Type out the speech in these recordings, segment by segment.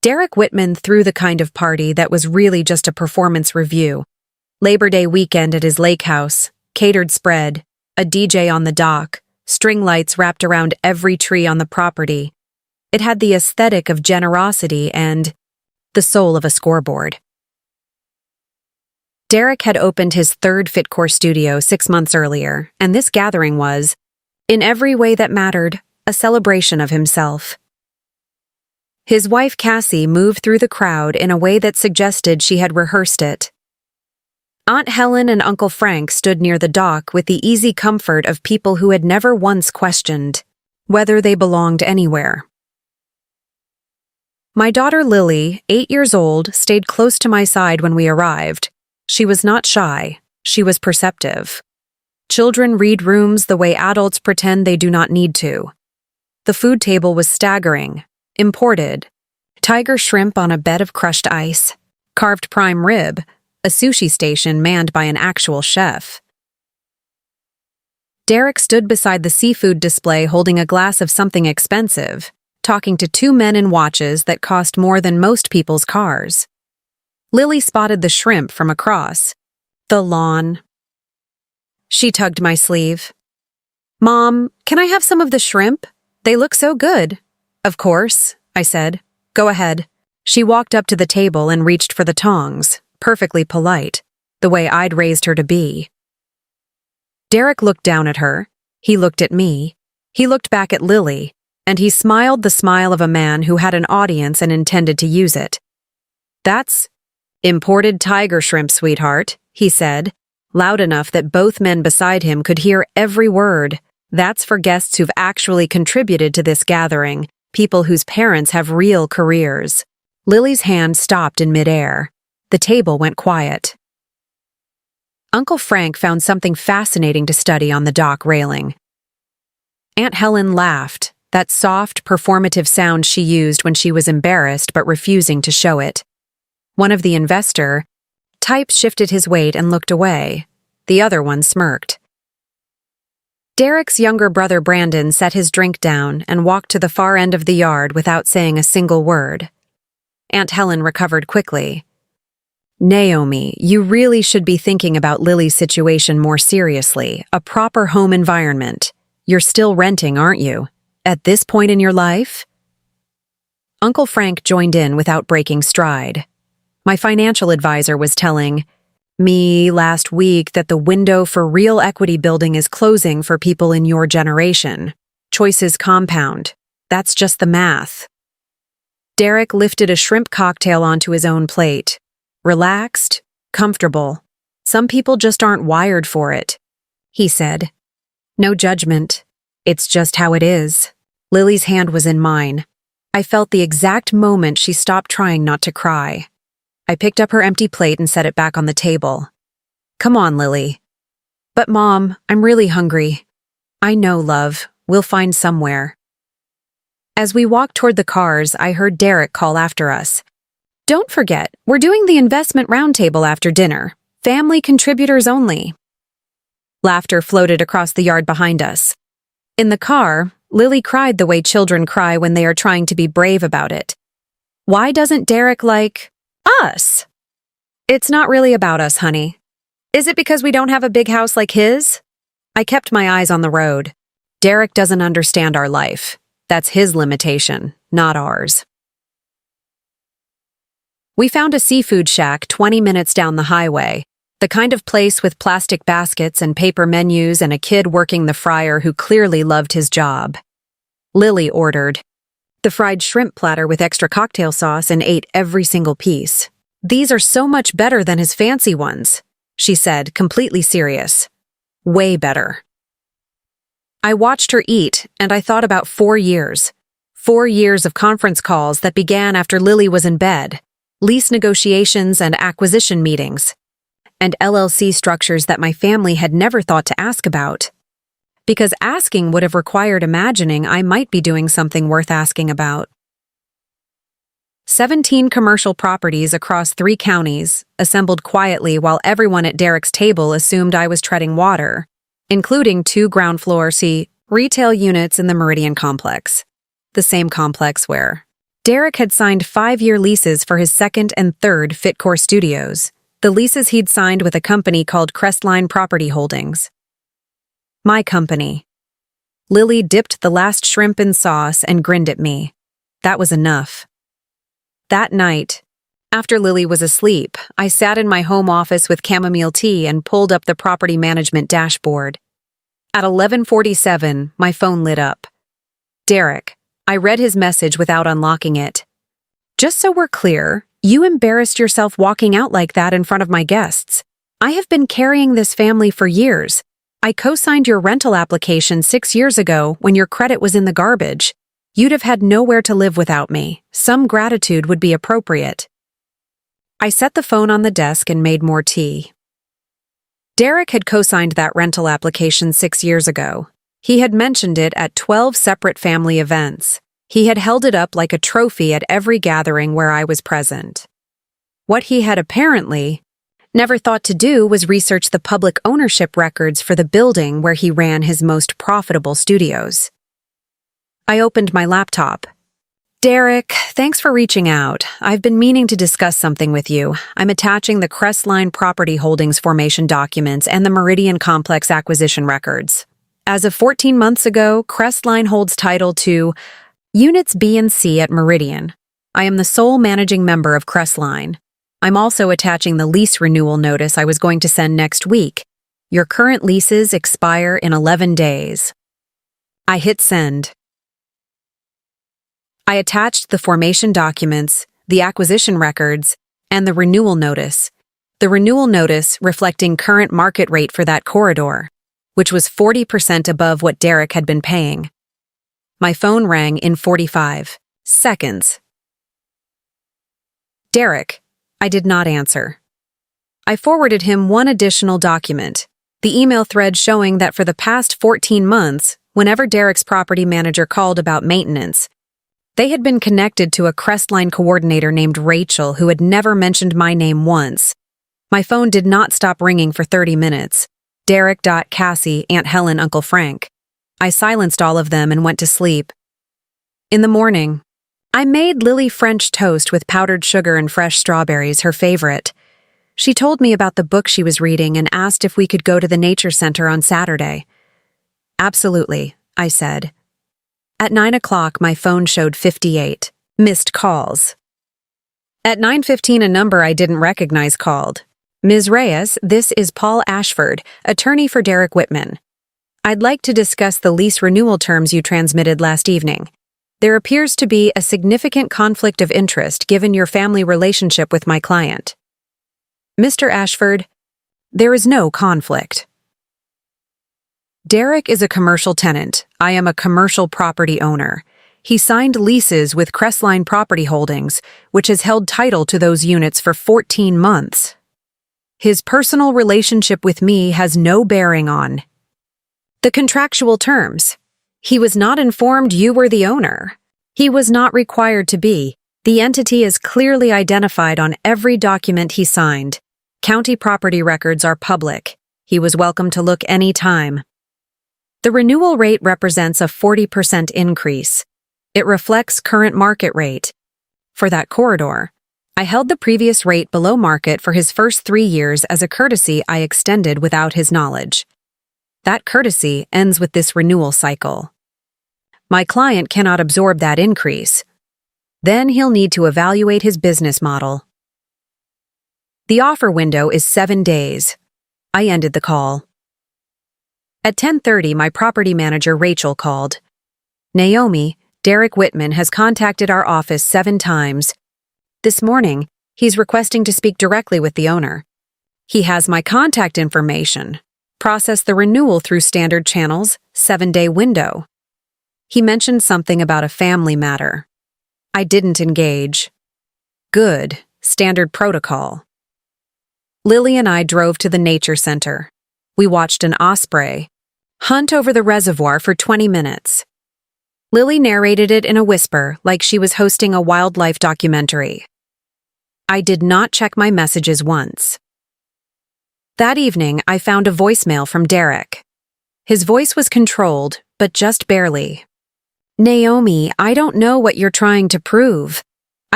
Derek Whitman threw the kind of party that was really just a performance review. Labor Day weekend at his lake house, catered spread, a DJ on the dock, string lights wrapped around every tree on the property. It had the aesthetic of generosity and the soul of a scoreboard. Derek had opened his third Fitcore studio 6 months earlier, and this gathering was, in every way that mattered, a celebration of himself. His wife Cassie moved through the crowd in a way that suggested she had rehearsed it. Aunt Helen and Uncle Frank stood near the dock with the easy comfort of people who had never once questioned whether they belonged anywhere. My daughter Lily, 8 years old, stayed close to my side when we arrived. She was not shy, she was perceptive. Children read rooms the way adults pretend they do not need to. The food table was staggering, imported. Tiger shrimp on a bed of crushed ice, carved prime rib, a sushi station manned by an actual chef. Derek stood beside the seafood display holding a glass of something expensive, talking to 2 men in watches that cost more than most people's cars. Lily spotted the shrimp from across the lawn. She tugged my sleeve. "Mom, can I have some of the shrimp? They look so good." "Of course," I said. "Go ahead." She walked up to the table and reached for the tongs, perfectly polite, the way I'd raised her to be. Derek looked down at her. He looked at me. He looked back at Lily, and he smiled the smile of a man who had an audience and intended to use it. "That's imported tiger shrimp, sweetheart," he said, loud enough that both men beside him could hear every word. "That's for guests who've actually contributed to this gathering, people whose parents have real careers." Lily's hand stopped in midair. The table went quiet. Uncle Frank found something fascinating to study on the dock railing. Aunt Helen laughed, that soft, performative sound she used when she was embarrassed but refusing to show it. One of the investor types shifted his weight and looked away. The other one smirked. Derek's younger brother Brandon set his drink down and walked to the far end of the yard without saying a single word. Aunt Helen recovered quickly. "Naomi, you really should be thinking about Lily's situation more seriously. A proper home environment. You're still renting, aren't you? At this point in your life?" Uncle Frank joined in without breaking stride. "My financial advisor was telling me last week that the window for real equity building is closing for people in your generation. Choices compound. That's just the math." Derek lifted a shrimp cocktail onto his own plate. Relaxed, comfortable. "Some people just aren't wired for it," he said. "No judgment. It's just how it is." Lily's hand was in mine. I felt the exact moment she stopped trying not to cry. I picked up her empty plate and set it back on the table. "Come on, Lily." "But Mom, I'm really hungry." "I know, love. We'll find somewhere." As we walked toward the cars, I heard Derek call after us. "Don't forget, we're doing the investment roundtable after dinner. Family contributors only." Laughter floated across the yard behind us. In the car, Lily cried the way children cry when they are trying to be brave about it. "Why doesn't Derek like us?" "It's not really about us, honey." "Is it because we don't have a big house like his?" I kept my eyes on the road. Derek doesn't understand our life. That's his limitation, not ours. We found a seafood shack 20 minutes down the highway, the kind of place with plastic baskets and paper menus and a kid working the fryer who clearly loved his job. Lily ordered the fried shrimp platter with extra cocktail sauce and ate every single piece. "These are so much better than his fancy ones," she said, completely serious. "Way better." I watched her eat, and I thought about 4 years. 4 years of conference calls that began after Lily was in bed, lease negotiations and acquisition meetings, and LLC structures that my family had never thought to ask about. Because asking would have required imagining I might be doing something worth asking about. 17 commercial properties across 3 counties, assembled quietly while everyone at Derek's table assumed I was treading water, including 2 ground-floor retail units in the Meridian complex, the same complex where Derek had signed 5-year leases for his second and third Fitcore studios, the leases he'd signed with a company called Crestline Property Holdings. My company. Lily dipped the last shrimp in sauce and grinned at me. That was enough. That night, after Lily was asleep, I sat in my home office with chamomile tea and pulled up the property management dashboard. At 11:47, my phone lit up. Derek. I read his message without unlocking it. Just so we're clear, you embarrassed yourself walking out like that in front of my guests. I have been carrying this family for years. I co-signed your rental application 6 years ago when your credit was in the garbage. You'd have had nowhere to live without me. Some gratitude would be appropriate. I set the phone on the desk and made more tea. Derek had co-signed that rental application 6 years ago. He had mentioned it at 12 separate family events. He had held it up like a trophy at every gathering where I was present. What he had apparently never thought to do was research the public ownership records for the building where he ran his most profitable studios. I opened my laptop. Derek, thanks for reaching out. I've been meaning to discuss something with you. I'm attaching the Crestline Property Holdings formation documents and the Meridian Complex acquisition records. As of 14 months ago, Crestline holds title to Units B and C at Meridian. I am the sole managing member of Crestline. I'm also attaching the lease renewal notice I was going to send next week. Your current leases expire in 11 days. I hit send. I attached the formation documents, the acquisition records, and the renewal notice. The renewal notice reflecting current market rate for that corridor, which was 40% above what Derek had been paying. My phone rang in 45 seconds. Derek. I did not answer. I forwarded him one additional document, the email thread showing that for the past 14 months, whenever Derek's property manager called about maintenance, they had been connected to a Crestline coordinator named Rachel who had never mentioned my name once. My phone did not stop ringing for 30 minutes. Derek, Cassie, Aunt Helen, Uncle Frank. I silenced all of them and went to sleep. In the morning, I made Lily French toast with powdered sugar and fresh strawberries, her favorite. She told me about the book she was reading and asked if we could go to the nature center on Saturday. Absolutely, I said. At 9 o'clock, my phone showed 58 missed calls. At 9:15, a number I didn't recognize called. Ms. Reyes, this is Paul Ashford, attorney for Derek Whitman. I'd like to discuss the lease renewal terms you transmitted last evening. There appears to be a significant conflict of interest given your family relationship with my client. Mr. Ashford, there is no conflict. Derek is a commercial tenant. I am a commercial property owner. He signed leases with Crestline Property Holdings, which has held title to those units for 14 months. His personal relationship with me has no bearing on the contractual terms. He was not informed you were the owner. He was not required to be. The entity is clearly identified on every document he signed. County property records are public. He was welcome to look any time. The renewal rate represents a 40% increase. It reflects current market rate. For that corridor, I held the previous rate below market for his first 3 years as a courtesy I extended without his knowledge. That courtesy ends with this renewal cycle. My client cannot absorb that increase. Then he'll need to evaluate his business model. The offer window is 7 days. I ended the call. At 10:30, my property manager Rachel called. Naomi, Derek Whitman has contacted our office 7 times. This morning, he's requesting to speak directly with the owner. He has my contact information. Process the renewal through standard channels, 7-day window. He mentioned something about a family matter. I didn't engage. Good, standard protocol. Lily and I drove to the nature center. We watched an osprey hunt over the reservoir for 20 minutes. Lily narrated it in a whisper like she was hosting a wildlife documentary. I did not check my messages once. That evening, I found a voicemail from Derek. His voice was controlled, but just barely. Naomi, I don't know what you're trying to prove.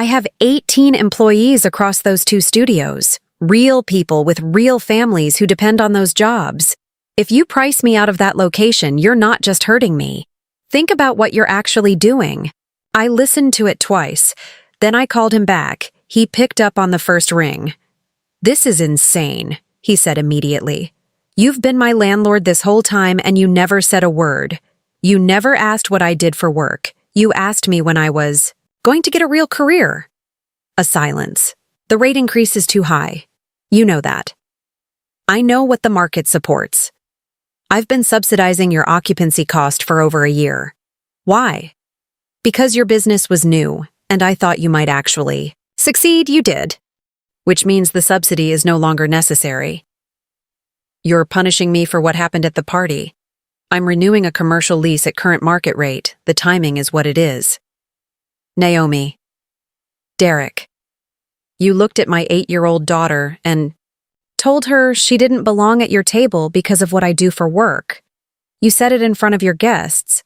I have 18 employees across those two studios. Real people with real families who depend on those jobs. If you price me out of that location, you're not just hurting me. Think about what you're actually doing. I listened to it twice. Then I called him back. He picked up on the first ring. "This is insane," he said immediately. "You've been my landlord this whole time and you never said a word. You never asked what I did for work. You asked me when I was going to get a real career." A silence. "The rate increase is too high. You know that." "I know what the market supports. I've been subsidizing your occupancy cost for over a year." "Why?" "Because your business was new, and I thought you might actually succeed. You did. Which means the subsidy is no longer necessary." "You're punishing me for what happened at the party. I'm renewing a commercial lease at current market rate. The timing is what it is." Naomi. Derek. "You looked at my 8-year-old daughter and told her she didn't belong at your table because of what I do for work. You said it in front of your guests,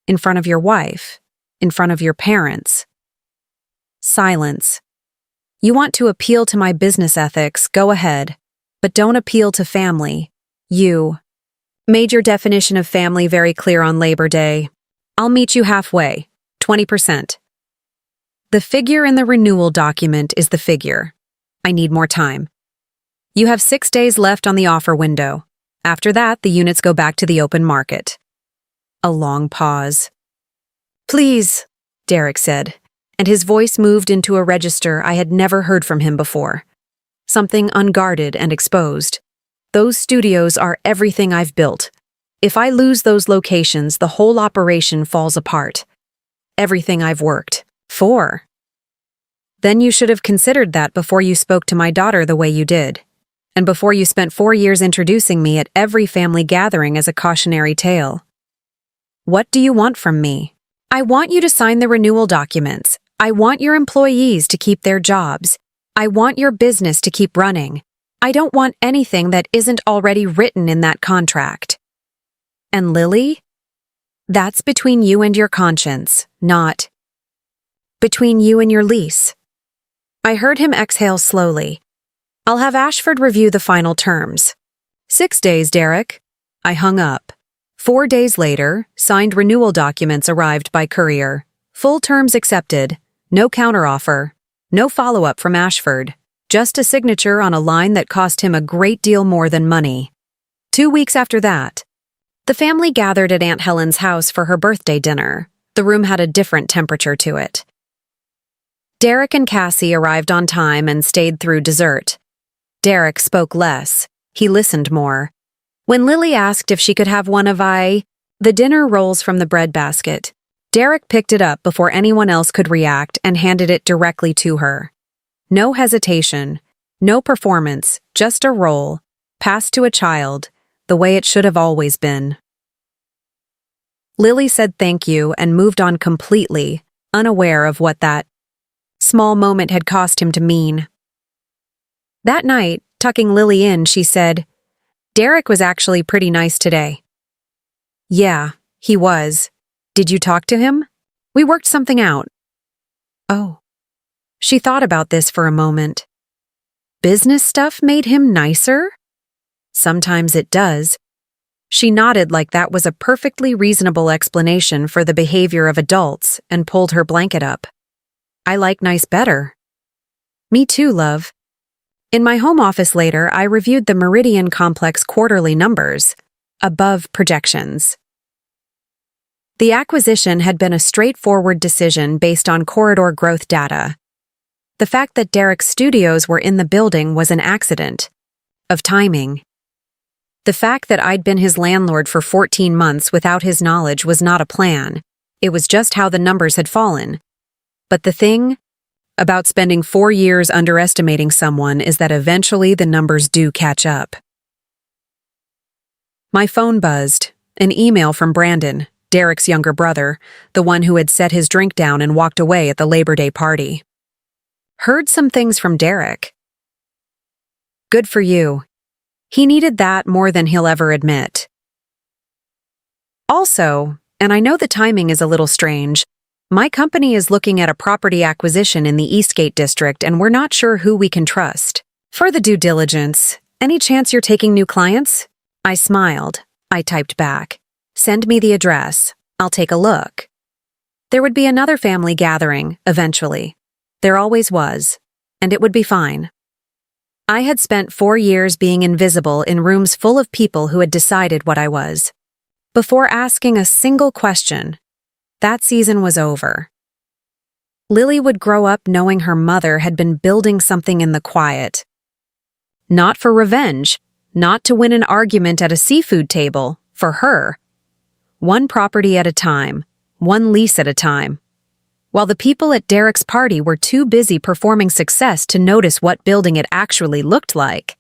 in front of your wife, in front of your parents." Silence. "You want to appeal to my business ethics, go ahead, but don't appeal to family. You made your definition of family very clear on Labor Day. I'll meet you halfway, 20%. The figure in the renewal document is the figure. I need more time. You have 6 days left on the offer window. After that, the units go back to the open market." A long pause. "Please," Derek said, and his voice moved into a register I had never heard from him before. Something unguarded and exposed. "Those studios are everything I've built. If I lose those locations, the whole operation falls apart. Everything I've worked for." "Then you should have considered that before you spoke to my daughter the way you did, and before you spent 4 years introducing me at every family gathering as a cautionary tale." "What do you want from me?" "I want you to sign the renewal documents. I want your employees to keep their jobs. I want your business to keep running. I don't want anything that isn't already written in that contract." "And Lily?" "That's between you and your conscience, not between you and your lease." I heard him exhale slowly. "I'll have Ashford review the final terms." 6 days, Derek." I hung up. 4 days later, signed renewal documents arrived by courier. Full terms accepted. No counteroffer. No follow-up from Ashford. Just a signature on a line that cost him a great deal more than money. 2 weeks after that, the family gathered at Aunt Helen's house for her birthday dinner. The room had a different temperature to it. Derek and Cassie arrived on time and stayed through dessert. Derek spoke less. He listened more. When Lily asked if she could have one of the dinner rolls from the breadbasket, Derek picked it up before anyone else could react and handed it directly to her. No hesitation, no performance, just a roll, passed to a child, the way it should have always been. Lily said thank you and moved on completely, unaware of what that small moment had cost him to mean. That night, tucking Lily in, she said, "Derek was actually pretty nice today." "Yeah, he was. Did you talk to him? We worked something out." "Oh." She thought about this for a moment. Business stuff made him nicer? Sometimes it does. She nodded like that was a perfectly reasonable explanation for the behavior of adults and pulled her blanket up. "I like nice better." "Me too, love." In my home office later, I reviewed the Meridian Complex quarterly numbers, above projections. The acquisition had been a straightforward decision based on corridor growth data. The fact that Derek's studios were in the building was an accident of timing. The fact that I'd been his landlord for 14 months without his knowledge was not a plan. It was just how the numbers had fallen. But the thing about spending 4 years underestimating someone is that eventually the numbers do catch up. My phone buzzed. An email from Brandon, Derek's younger brother, the one who had set his drink down and walked away at the Labor Day party. "Heard some things from Derek." "Good for you. He needed that more than he'll ever admit." Also, and I know the timing is a little strange, My company is looking at a property acquisition in the Eastgate district and we're not sure who we can trust. For the due diligence, any chance you're taking new clients? I smiled. I typed back. Send me the address. I'll take a look. There would be another family gathering, eventually. There always was. And it would be fine. I had spent 4 years being invisible in rooms full of people who had decided what I was. Before asking a single question, that season was over. Lily would grow up knowing her mother had been building something in the quiet. Not for revenge, not to win an argument at a seafood table, for her. One property at a time, one lease at a time. While the people at Derek's party were too busy performing success to notice what building it actually looked like.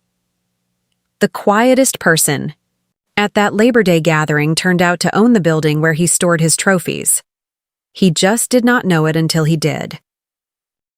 The quietest person at that Labor Day gathering turned out to own the building where he stored his trophies. He just did not know it until he did.